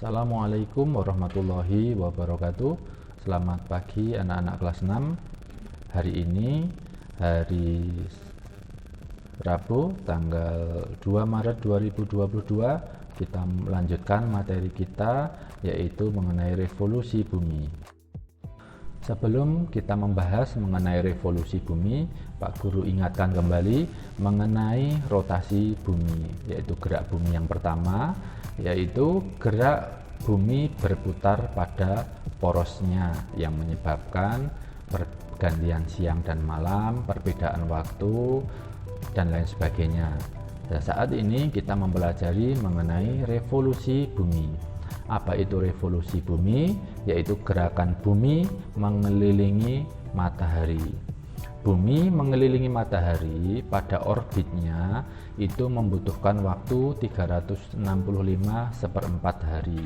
Assalamualaikum warahmatullahi wabarakatuh. Selamat pagi anak-anak kelas 6. Hari ini hari Rabu tanggal 2 Maret 2022 kita melanjutkan materi kita, yaitu mengenai revolusi bumi. Sebelum kita membahas mengenai revolusi bumi, Pak Guru ingatkan kembali mengenai rotasi bumi, yaitu gerak bumi yang pertama, yaitu gerak bumi berputar pada porosnya yang menyebabkan pergantian siang dan malam, perbedaan waktu, dan lain sebagainya. Dan saat ini kita mempelajari mengenai revolusi bumi. Apa itu revolusi bumi? Yaitu gerakan bumi mengelilingi matahari. Bumi mengelilingi matahari pada orbitnya itu membutuhkan waktu 365/4 hari.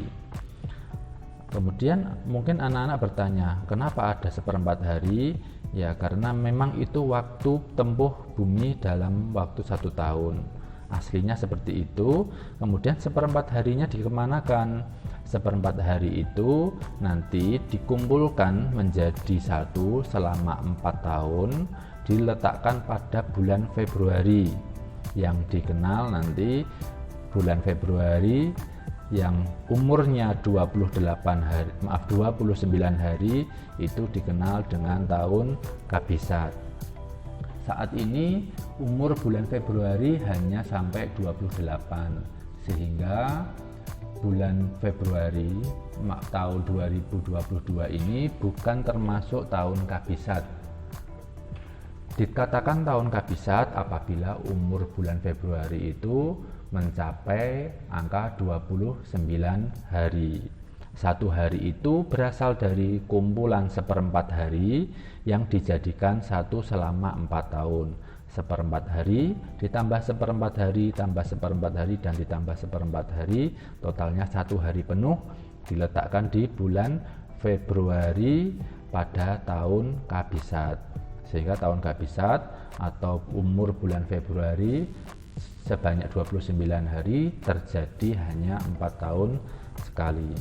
Kemudian mungkin anak-anak bertanya, kenapa ada 1/4 hari? Ya karena memang itu waktu tempuh bumi dalam waktu 1 tahun. Aslinya seperti itu. Kemudian 1/4 harinya dikemanakan? 1/4 hari itu nanti dikumpulkan menjadi satu selama 4 tahun, diletakkan pada bulan Februari yang dikenal nanti bulan Februari yang umurnya 29 hari itu dikenal dengan tahun Kabisat. Saat ini umur bulan Februari hanya sampai 28, sehingga bulan Februari tahun 2022 ini bukan termasuk tahun Kabisat. Dikatakan tahun Kabisat apabila umur bulan Februari itu mencapai angka 29 hari. Satu hari itu berasal dari kumpulan 1/4 hari yang dijadikan satu selama 4 tahun. 1/4 hari ditambah 1/4 hari tambah 1/4 hari dan ditambah 1/4 hari, totalnya 1 hari penuh diletakkan di bulan Februari pada tahun Kabisat. Sehingga tahun Kabisat atau umur bulan Februari sebanyak 29 hari terjadi hanya 4 tahun sekali.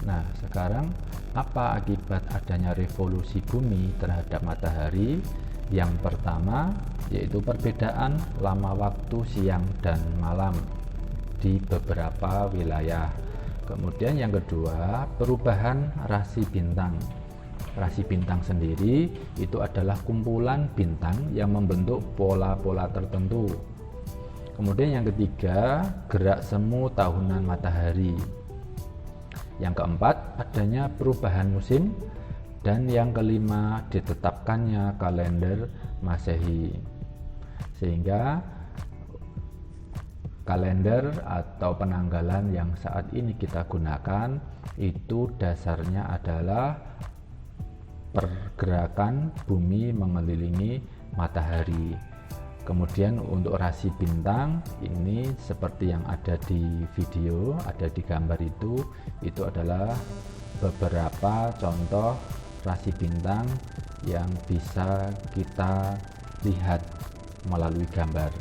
Nah, sekarang apa akibat adanya revolusi bumi terhadap matahari? Yang pertama yaitu perbedaan lama waktu siang dan malam di beberapa wilayah. Kemudian yang kedua, perubahan rasi bintang. Rasi bintang sendiri itu adalah kumpulan bintang yang membentuk pola-pola tertentu. Kemudian yang ketiga, gerak semu tahunan matahari. Yang keempat, adanya perubahan musim. Dan yang kelima, ditetapkannya kalender Masehi. Sehingga kalender atau penanggalan yang saat ini kita gunakan itu dasarnya adalah pergerakan bumi mengelilingi matahari. Kemudian untuk rasi bintang ini seperti yang ada di video, ada di gambar itu adalah beberapa contoh rasi bintang yang bisa kita lihat melalui gambar.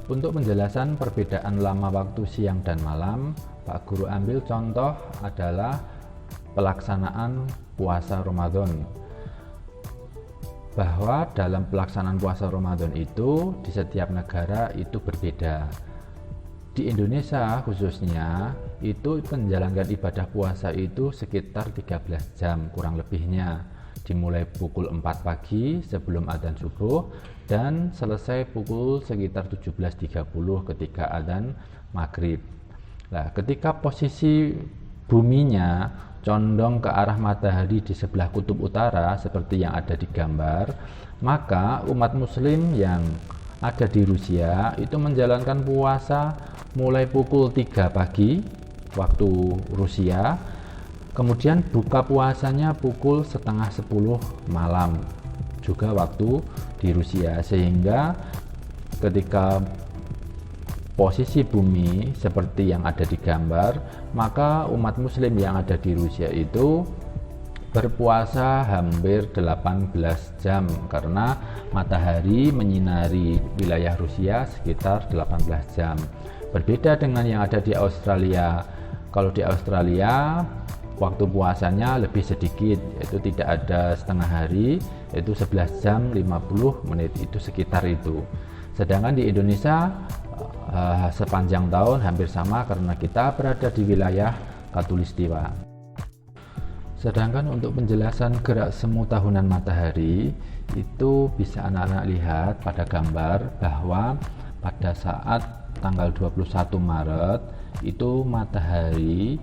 Untuk penjelasan perbedaan lama waktu siang dan malam, Pak Guru ambil contoh adalah pelaksanaan puasa Ramadan. Bahwa dalam pelaksanaan puasa Ramadan itu di setiap negara itu berbeda. Di Indonesia khususnya itu menjalankan ibadah puasa itu sekitar 13 jam kurang lebihnya, dimulai pukul 4 pagi sebelum adzan subuh dan selesai pukul sekitar 17.30 ketika adzan maghrib. Nah, ketika posisi buminya condong ke arah matahari di sebelah kutub utara seperti yang ada di gambar, maka umat muslim yang ada di Rusia itu menjalankan puasa mulai pukul 3 pagi waktu Rusia, kemudian buka puasanya pukul setengah 10 malam juga waktu di Rusia, sehingga ketika posisi bumi seperti yang ada di gambar, maka umat muslim yang ada di Rusia itu berpuasa hampir 18 jam karena matahari menyinari wilayah Rusia sekitar 18 jam. Berbeda dengan yang ada di Australia. Kalau di Australia waktu puasanya lebih sedikit, yaitu tidak ada setengah hari, yaitu 11 jam 50 menit, itu sekitar itu. Sedangkan di Indonesia sepanjang tahun hampir sama karena kita berada di wilayah Khatulistiwa. Sedangkan untuk penjelasan gerak semu tahunan matahari itu bisa anak-anak lihat pada gambar bahwa pada saat tanggal 21 Maret itu matahari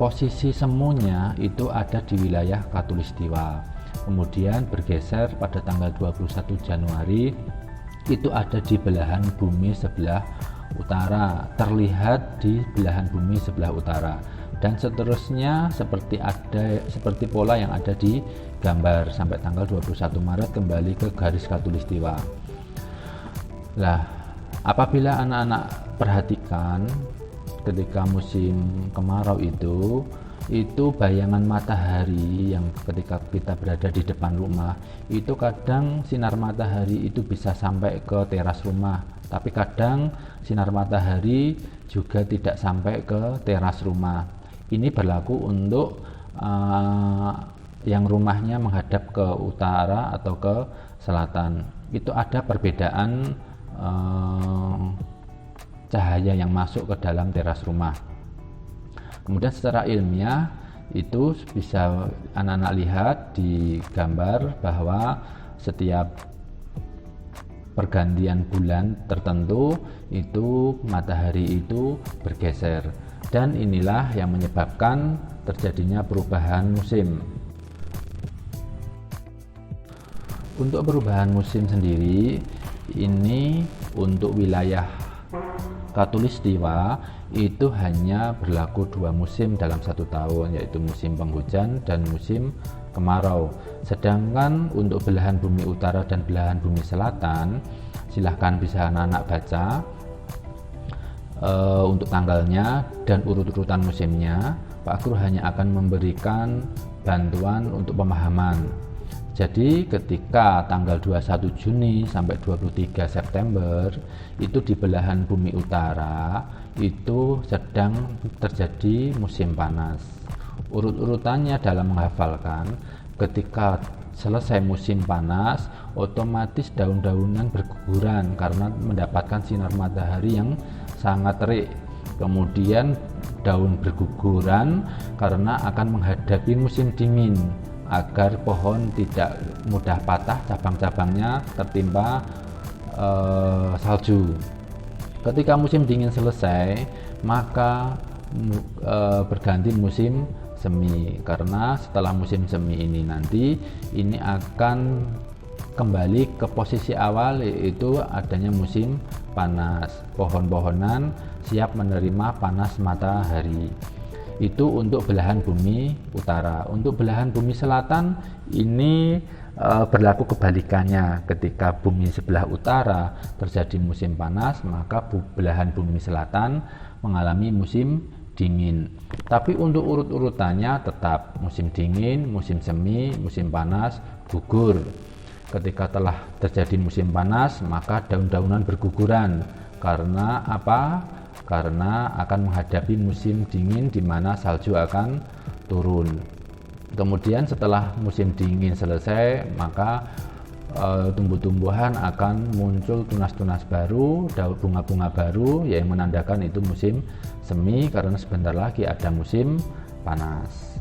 posisi semunya itu ada di wilayah Khatulistiwa. Kemudian bergeser pada tanggal 21 Januari itu ada di belahan bumi sebelah utara, terlihat di belahan bumi sebelah utara, dan seterusnya seperti pola yang ada di gambar sampai tanggal 21 Maret kembali ke garis Khatulistiwa. Nah, apabila anak-anak perhatikan ketika musim kemarau itu bayangan matahari yang ketika kita berada di depan rumah itu kadang sinar matahari itu bisa sampai ke teras rumah, tapi kadang sinar matahari juga tidak sampai ke teras rumah. Ini berlaku untuk yang rumahnya menghadap ke utara atau ke selatan. Itu ada perbedaan cahaya yang masuk ke dalam teras rumah. Kemudian secara ilmiah itu bisa anak-anak lihat di gambar bahwa setiap pergantian bulan tertentu itu matahari itu bergeser, dan inilah yang menyebabkan terjadinya perubahan musim. Untuk perubahan musim sendiri ini untuk wilayah Khatulistiwa itu hanya berlaku 2 musim dalam 1 tahun, yaitu musim penghujan dan musim kemarau. Sedangkan untuk belahan bumi utara dan belahan bumi selatan, silahkan bisa anak-anak baca untuk tanggalnya dan urut-urutan musimnya. Pak Guru hanya akan memberikan bantuan untuk pemahaman. Jadi ketika tanggal 21 Juni sampai 23 September itu di belahan bumi utara itu sedang terjadi musim panas. Urut-urutannya dalam menghafalkan, ketika selesai musim panas otomatis daun-daunan berguguran karena mendapatkan sinar matahari yang sangat terik. Kemudian daun berguguran karena akan menghadapi musim dingin, agar pohon tidak mudah patah, cabang-cabangnya tertimpa salju. Ketika musim dingin selesai, maka berganti musim semi, karena setelah musim semi ini nanti ini akan kembali ke posisi awal, yaitu adanya musim panas. Pohon-pohonan siap menerima panas matahari. Itu untuk belahan bumi utara. Untuk belahan bumi selatan ini berlaku kebalikannya. Ketika bumi sebelah utara terjadi musim panas, maka belahan bumi selatan mengalami musim dingin. Tapi untuk urut-urutannya tetap musim dingin, musim semi, musim panas, gugur. Ketika telah terjadi musim panas, maka daun-daunan berguguran. Karena apa? Karena akan menghadapi musim dingin di mana salju akan turun. Kemudian setelah musim dingin selesai, maka tumbuh-tumbuhan akan muncul tunas-tunas baru, daun bunga-bunga baru yang menandakan itu musim semi, karena sebentar lagi ada musim panas.